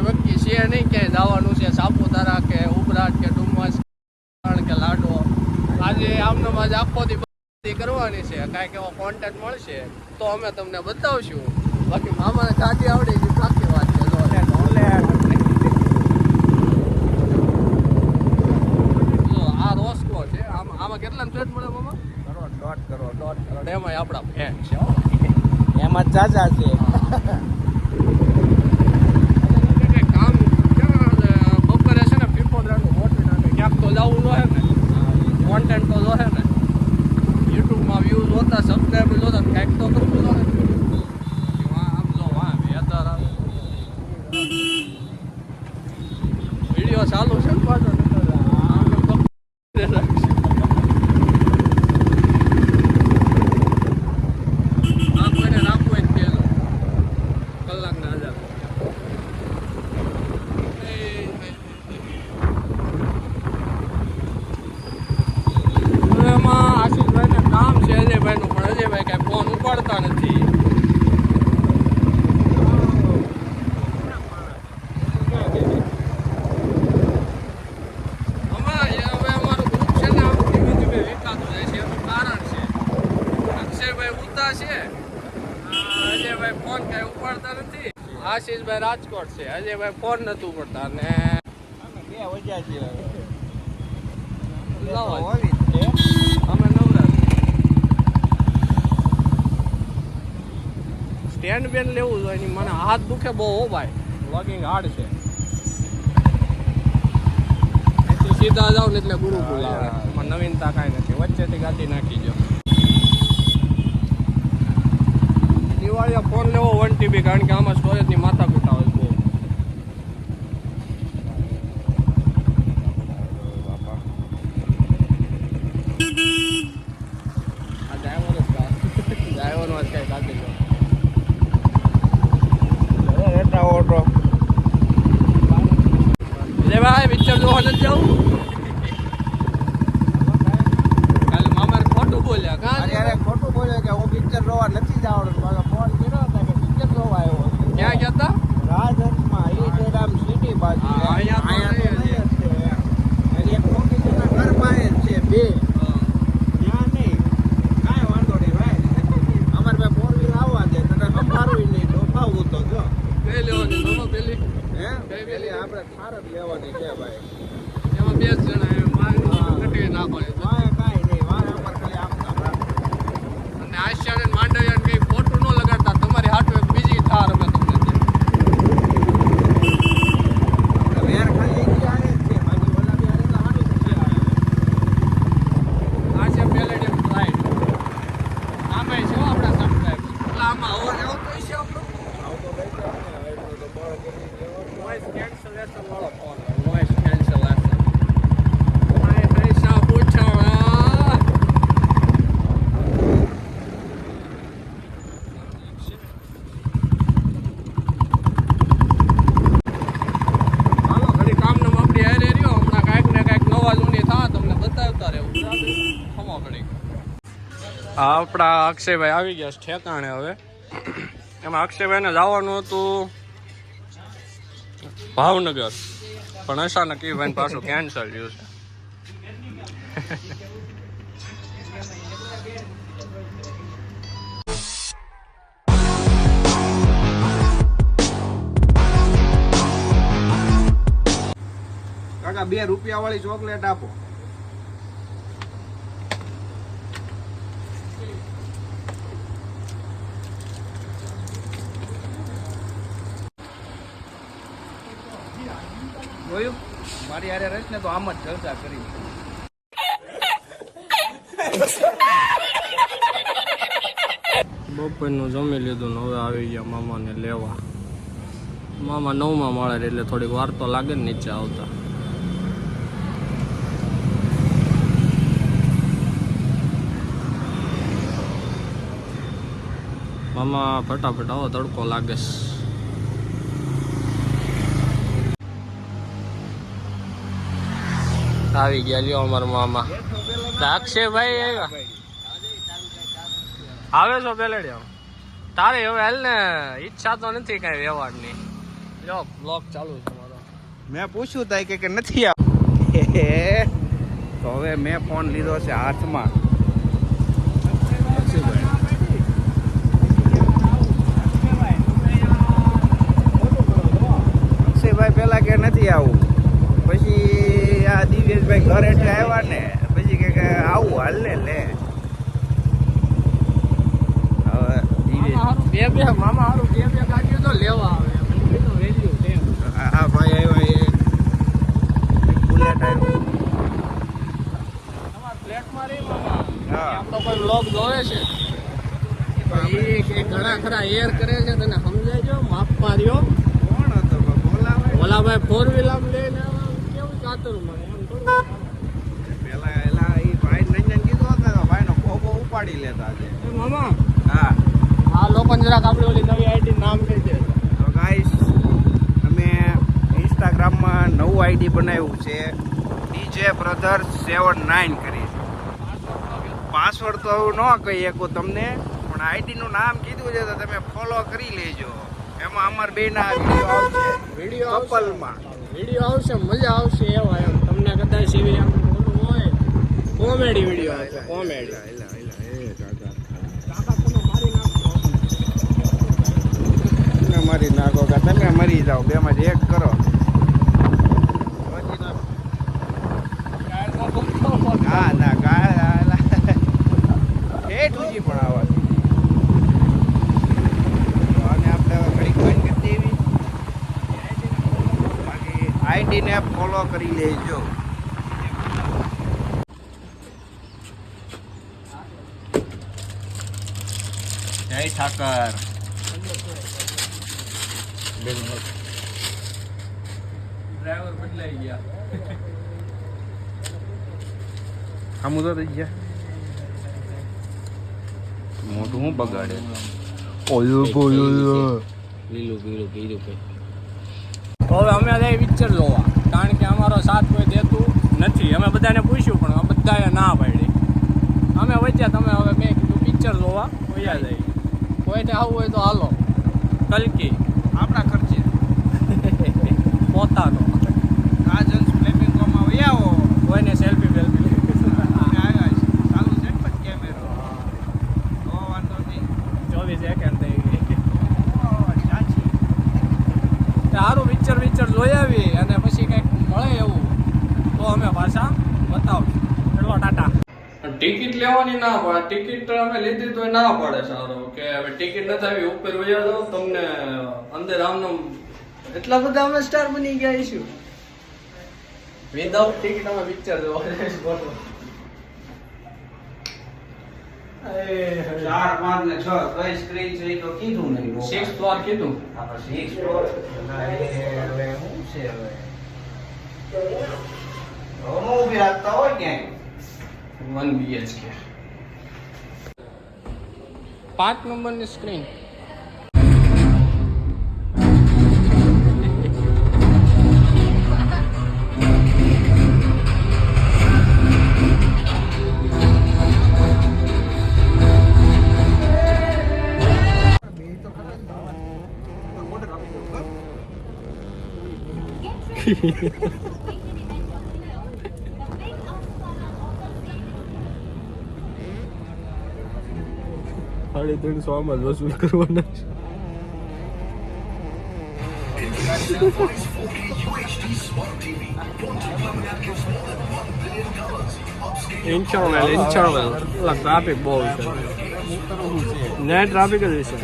વક્કી છે નહીં, ક્યાંય જવાનું છે સાપુતારા કે ઉબરાટ કે ડુમસ કે લાડો. આજે આમને આજે આખો દી કરવાની છે. કાંઈક એવો કોન્ટેક્ટ મળશે તો અમે તમને બતાવશું. બાકી મામાને ગાડી આવડી ગઈ બાકી વાત છે. આ રોસ્કો છે. આમાં કેટલા ફ્લેટ મળે મામા? દોઢ કરોડ. એમાં આપણા ફેન છે, એમાં ચાચા છે. કામ બપોરે છે ને પીપોદરાનું મોટું નાખે ક્યાંક તો જવું જોઈએ ને, કોન્ટેન્ટ તો જોઈએ ને, યુટ્યુબમાં વ્યૂઝ હોતા, સબસ્ક્રાઈબર જોતા, કંઈક તો કરવું જોઈએ. આમ જો વાહ વેધર આવે, વિડીયો ચાલુ છે ને પાછો આશીષભાઈ રાજકોટ છે, અજયભાઈ ફોન નતું પડતા ને અમે નવરા. સ્ટેન્ડ બેન લેવું જોઈએ, મને હાથ દુખે બહુ હો ભાઈ, વોકિંગ હાર્ડ છે. સીધા જાવ ને એટલે ગુરુકુલ આવે, નવીનતા કાંઈ નથી. વચ્ચેથી ગાડી નાખી જો. દિવાળીએ ફોન લેવો 1 TB, કારણ કે આમાં સ્ટોરેજની માથા કૂટા હોય બહુ. આ ડ્રાઈવરનો જ કઈ કાઢી લો. ઓટો લે ભાઈ, પિક્ચર જોવા નથી જવું. કાલે મામાને ખોટું બોલ્યા. ખોટું બોલે કે હું પિક્ચર જોવા નથી જવાનું. ફોન કર્યો હતા કે પિક્ચર જોવા આવ્યો. ક્યાં ગયા હતા? રાજહંસમાં, એ જયરામ સિટી બાજુ. અહીંયા તો નહીં જ છે. અને એક મોટી ઘર પાસે જ છે, બે. ત્યાં નહીં, કાંઈ વાંધો નહીં ભાઈ. અમારે ભાઈ 4 વ્હીલ આવવા દે, તને સંભાળવું નહીં, ડોફાવું તો જો. કઈ લેવાની મામા? પેલી પેલી આપણે થાર જ લેવાની છે ભાઈ. એમાં 2 જણા કટી ના પડે. કાંઈ નહીં, વારે અમારે ખાલી આપતા ભાઈ. અને આશિયા ને માંડવિયા કઈ ખોટું ન લગાડતા. તમારી હાટુ એક બીજી થાર અમે તમને વેર ખાલી ક્યાં જ છે, બાકી ઓલા બી હારે તો હારું જ છે. આ છે પેલેડિયમ રાઈડ. આમાં છે આપણા સબસ્ક્રાઇબ. એટલે આમાં અવાજ આવતો છે આપણો. આવતો ગઈ છે ને, એટલો તો બળ કરી દેવો. વોઇસ કેન્સલેશન વાળો ફોન. Voice cancellation. હાય પૈસા પૂછો. આપણા અક્ષયભાઈ આવી ગયા છે ઠેકાણે. હવે એમાં અક્ષયભાઈને જવાનું હતું ભાવનગર, પણ અચાનક એ ભાઈ પાછું કેન્સલ થયું છે. કાકા 2 રૂપિયા વાળી ચોકલેટ આપો. જોયું, મારી હારે રહીશ ને તો આમ જ ચર્ચા કરી. બપોરનું જમી લીધું ને હવે આવી ગયા મામાને લેવા. મામા 9મા માળે એટલે થોડીક વાર તો લાગે ને નીચે આવતા. મામા ફટાફટ આવો, તડકો લાગે છે. આવી ગયા લ્યો અમારા મામા. અક્ષયભાઈ આવે છો પેલેડી? તારે હવે હાલ ને ઈચ્છા તો નથી કઈ વ્યવહારની. યો બ્લોગ ચાલુ છે મારો. મેં પૂછ્યું તા કે નથી આવ તો હવે મેં ફોન લીધો છે હાથમાં. અક્ષયભાઈ પેલા કે નથી આવું, પછી આ દિવ્યેશભાઈ ઘરે આવ્યા ને પછી કે આવું હાલ ને લે. હવે દિવ્યેશ બે મામા હારું બે ગાડીઓ તો લેવા આવે. વેલ્યુ છે આ ભાઈ આવ્યા એ બુલેટ આવ્યું. તમારા ફ્લેટમાં રહી મામા. હા. આપણો કોઈ બ્લોગ જોવે છે એ કે ઘણા ખરા એર કરે છે, તને સમજાય માપમાં રહ્યો. કોણ હતો બોલાવે? ઓલાભાઈ 4 વ્હીલ લઈને કેવું ચાતુરમાં એમ થોડું. પેલા એલા એ ભાઈ નંજન કીધું હતું તો ભાઈનો ખોખો ઉપાડી લેતા છે. એ મામા હા આ લોકોને જરાક આપણે ઓલી નવી આઈડી નામ કહી દે. તો ગાઈસ અમે ઇન્સ્ટાગ્રામમાં નવું આઈડી બનાવ્યું છે DJ Brothers 79 કરી. પાસવર્ડ તો હું ન કહી શકું તમને, પણ આઈડીનું નામ કીધું છે તો તમે ફોલો કરી લેજો. એમાં અમાર બેના વિડીયો આવશે વિડીયો કપલમાં. વિડીયો આવશે, મજા આવશે એવા એમ. તમને કદાચ એવી આમ ઓલું હોય કોમેડી વિડીયો આવશે. કોમેડી તમે મરી નાખો કે તમે મરી જાઓ, બેમાંથી એક કરો. હા ના ગાય હેઠ ઊંચી પણ આવવાથી. અને આપણે હવે ઘડીક બંધ કરી દેવી. બાકી આઈડીને ફોલો કરી લેજો. જય ઠાકર. ડ્રાઈવર બદલાઈ ગયા. આમ તો થઈ ગયા મોઢું હું બગાડે. ઓયો બોયો લીલું પીળું કીધું કઈ. તો હવે અમે જઈએ પિક્ચર જોવા, કારણ કે અમારો સાથ કોઈ દેતું નથી. અમે બધાને પૂછ્યું પણ બધાએ ના પાડી. અમે વચ્ચે તમે હવે મેં કીધું પિક્ચર જોવા વયા જઈએ. કોઈને આવવું હોય તો હાલો. કલકી આપણા ખર્ચે પોતાનો કાજલ ફ્લેમિંગોમાં વહી આવો. કોઈને સેલ્ફી બેલ્ફી આવ્યા છે ચાલુ છે ને પણ કેમેરો તો વાંધો નહીં. 24 સેકન્ડ થઈ ગઈ. ચાચી સારું પિક્ચર જોઈ આવી અને પછી કંઈક મળે એવું તો અમે પાછા બતાવશું. ચલો ટાટા. ટિકિટ લેવાની ના પડે. ટિકિટ અમે લીધી તો ના પડે. સારું કે હવે ટિકિટ નથી આવી ઉપર વયા જાઓ તમને અંદર આમનો એટલા બધા અમે સ્ટાર બની ગયા છું. વિધાઉટ ટિકિટ અમે પિક્ચર જોવા જઈશું. 4 5 ને 6 કઈ સ્ક્રીન છે એ તો કીધું નહીં. 6th ફ્લોર કીધું. આપણે 6 ફ્લોર હવે શું છે હવે ઊભી રાખતા હોય ક્યાંય. 1 BHK 5 નંબરની સ્ક્રીન. $350 આમાં જ વસૂલ કરવાના છે. ઇન્ટરનલ ટ્રાફિક બહુ છે. ને ટ્રાફિક જ છે.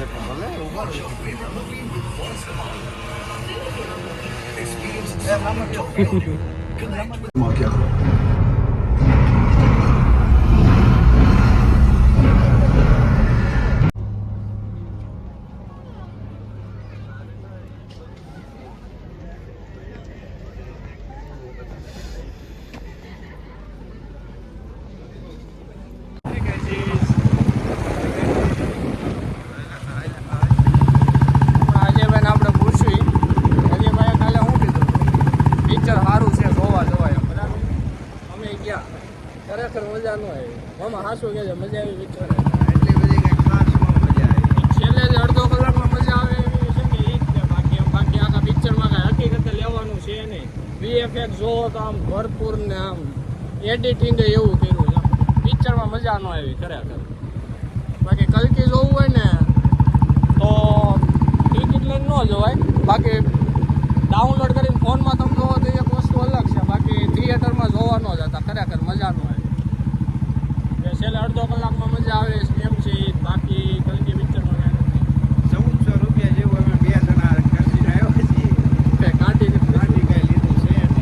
ખરેખર મજા ન આવી. મામા હાસુ કે છે મજા આવી પિક્ચર. એટલી બધી કઈ ખાસ મજા આવી. છેલ્લે જે અડધો કલાકમાં મજા આવે એવી છે કે એ જ છે. બાકી આખા પિક્ચરમાં ઇફેક્ટ જોવો તો આમ ભરપૂર ને આમ એડિટિંગ એવું કર્યું છે પિક્ચરમાં મજા ન આવી ખરેખર. બાકી કલ્કી જોવું હોય ને તો ટિકિટ લઈને ન જોવાય, બાકી ડાઉનલોડ કરીને ફોનમાં તમે જોવો તો એક વસ્તુ અલગ છે, બાકી થિયેટરમાં જોવા ન જતા ખરેખર મજા ન આવે. છેલ્લે અડધો કલાકમાં મજા આવે એમ છે, બાકી કલ્કી પિક્ચરમાં ₹1400 જેવું અમે 2 જણા ખર્ચીને આવ્યા છીએ. કાઢી ગાડી કઈ લીધું છે નહીં.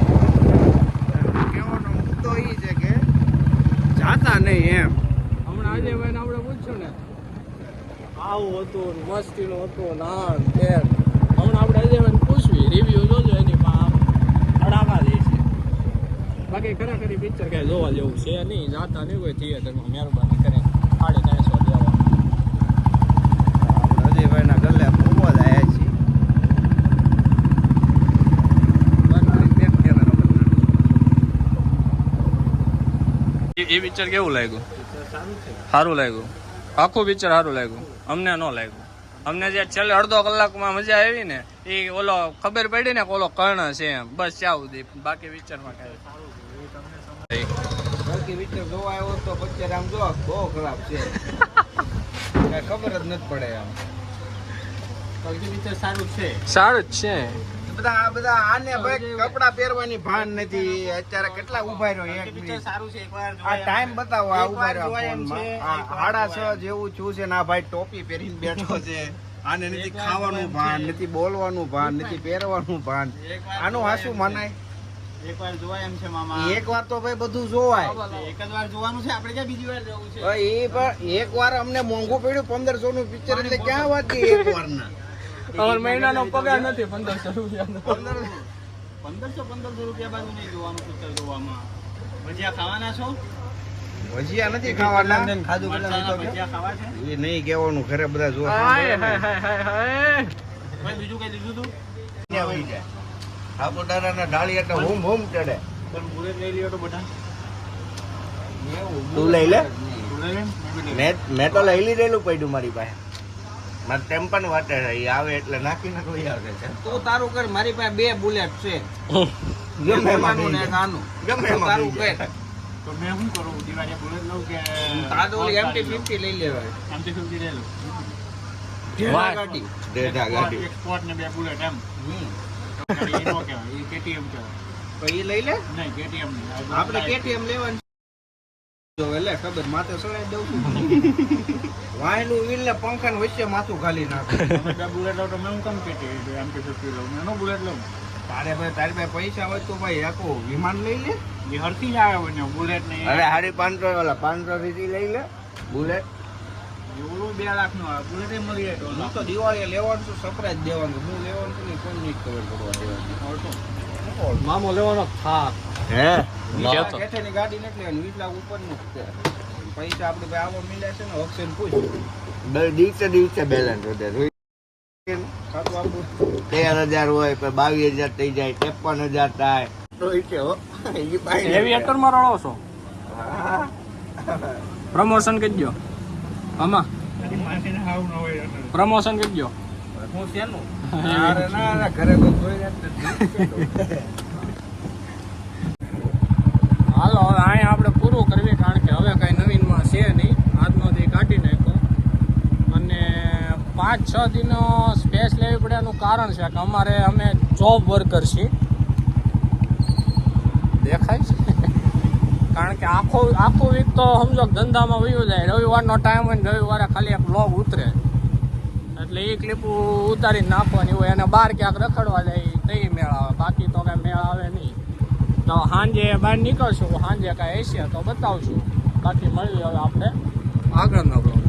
કહેવાનો મુદ્દો એ છે કે જાતા નહીં એમ. હમણાં અજયભાઈને આપણે પૂછ્યું ને આવું હતું મસ્તીનું હતું ના તેર, હમણાં આપણે અજયભાઈને પૂછવી રિવ્યુ જોજો એની અડાકા દે છે. બાકી ખરેખર પિક્ચર કાંઈ જોવા જેવું છે નહીં, જાતા નહીં કોઈ થિયેટરમાં મહેરબાની કરીને 350 દેવા. અજયભાઈના ગલ્લે ફૂવો જ આવ્યા છીએ. એ પિક્ચર કેવું લાગ્યું? સારું છે. સારું લાગ્યું, આખું પિક્ચર સારું લાગ્યું. અમને ન લાગ્યું. અમને જે છેલ્લે અડધો કલાકમાં મજા આવી ને એ ઓલો ખબર પડી ને કે ઓલો કર્ણ છે એમ, બસ ત્યાં સુધી. બાકી પિક્ચરમાં કાંઈ બાકી પિક્ચર જોવા આવ્યો તો પિક્ચર આમ જો બહુ ખરાબ છે. કાંઈ ખબર જ નથી પડે આમ. બાકી પિક્ચર સારું છે. સારું જ છે. બધા આને ભાઈ કપડા પહેરવાની ભાન નથી. અત્યારે કેટલા ઉભા રહ્યો એક મિનિટ. આ ટાઈમ બતાવો. આ ઉભા રહ્યો ફોનમાં. આ 6:30 જેવું છું છે ના ભાઈ ટોપી પહેરીને બેઠો છે. આને નથી ખાવાનું ભાન, નથી બોલવાનું ભાન, નથી પહેરવાનું ભાન. આનું હાસુ મનાય? એકવાર જોવાય એમ છે મામા. એકવાર તો ભાઈ બધું જોવાય. એક જ વાર જોવાનું છે, આપણે ક્યાં બીજી વાર જવું છે? એ પણ એકવાર અમને મોંઘું પડ્યું 1500 નું પિક્ચર, એટલે ક્યાં વાત છે એકવાર ના. અમાર મહિનાનો પગાર નથી 1500 રૂપિયાનો. 1500 રૂપિયા બાજુ નહીં જોવાનું પિક્ચર જોવામાં. ભજીયા ખાવાના છો? ભજીયા નથી ખાવાના. મરચાંના ભજીયા ખાવા છે? એ નહીં કહેવાનું, ઘરે બધા જોવા. હાય હાય હાય હાય. ભાઈ બીજું કઈ લીધું તું? સાપુતારાના ડાળી એટલે હોમ હોમ ચડે. પણ બુલેટ લઈ લ્યો તો બધા. તું લઈ લે. તું લઈ લે? મેં તો લઈ લીધેલું પડ્યું મારી પાસે. મારે ટેમ્પન વાટે છે, એ આવે એટલે નાખીને લઈ આવે છે. તું તારું કર, મારી પાસે 2 બુલેટ છે. ગમે એમાં ને આનું ગમે એમાં તારું કર. તો મેં શું કરું? દિવાળીએ બુલેટ લઉં કે તારું ઓલી MT-50 લઈ લેવાય. MT-50 લઈ લઉં? ઢેઢા ગાડી. ઢેઢા ગાડી. એક સ્પોટ ને 2 બુલેટ એમ. ગાડી એ નો કહેવાય, એ KTM કહેવાય. તો એ લઈ લે. નહીં KTM નહીં. આપણે KTM લેવાનું જો એટલે ખબર માથે સડાઈ દઉં છું. વાયલું વ્હીલ ને પંખા વચ્ચે માથું ખાલી નાખે. તમે 2 બુલેટ લો તો મેં હું કેમ MT-50 લઉં? મેં નો બુલેટ લઉં. તારી પાસે પૈસા હોય તો ભાઈ આખો વિમાન લઈ લે. એ હરથી જ આવે ને બુલેટ નહીં. અરે 550 વાળા 500 થી લઈ લે બુલેટ. ઓલું 2 લાખ નું આવે બુલેટ મળી જાય. હું તો દિવાળીએ લેવાનું છું, સરપ્રાઈઝ દેવાનું. હું લેવાનું છું ને કોઈ નહીં ખબર પડવા દેવાની. મામો લેવાનો થાક. હે કેતો. કેથેની ગાડી નથી લેવાની, 20 લાખ ઉપરનું જ છે. પૈસા આપણે ભાઈ આવો મિલ્યા છે ને, ઓપ્શન પૂછ. દિવસે બેલેન્સ વધે. ખાતું આપણું 13,000 હોય પણ 22,000 થઈ જાય, 53,000 થાય. એવિએટરમાં રળો છો? પ્રમોશન કરી દો આમાં. પ્રમોશન કરી દો. હું શેનું? અરે ના ઘરે કોઈ જોઈ નથી. હાલો હવે અહીંયા આપણે પૂરું કરવી, કારણ કે હવે કાંઈ નવીનમાં છે નહીં. આજનો દી કાઢી નાખ્યો. અને 5-6 દિનો સ્પેસ લેવી પડે એનું કારણ છે કે અમે જોબ વર્કર છીએ. દેખાય છે? કારણ કે આખું વીક તો સમજો ધંધામાં વયું જાય. રવિવારનો ટાઈમ હોય ને રવિવારે ખાલી એક બ્લોગ ઉતરે, એટલે એ ક્લિપ ઉતારીને નાખવાની હોય. અને બહાર ક્યાંક રખડવા જાય તો મેળ આવે, બાકી તો કાંઈ મેળ આવે નહીં. તો સાંજે બહાર નીકળશું, સાંજે કાંઈ હશે તો બતાવશું. બાકી મળીએ હવે આપણે આગળનો બ્લોગ.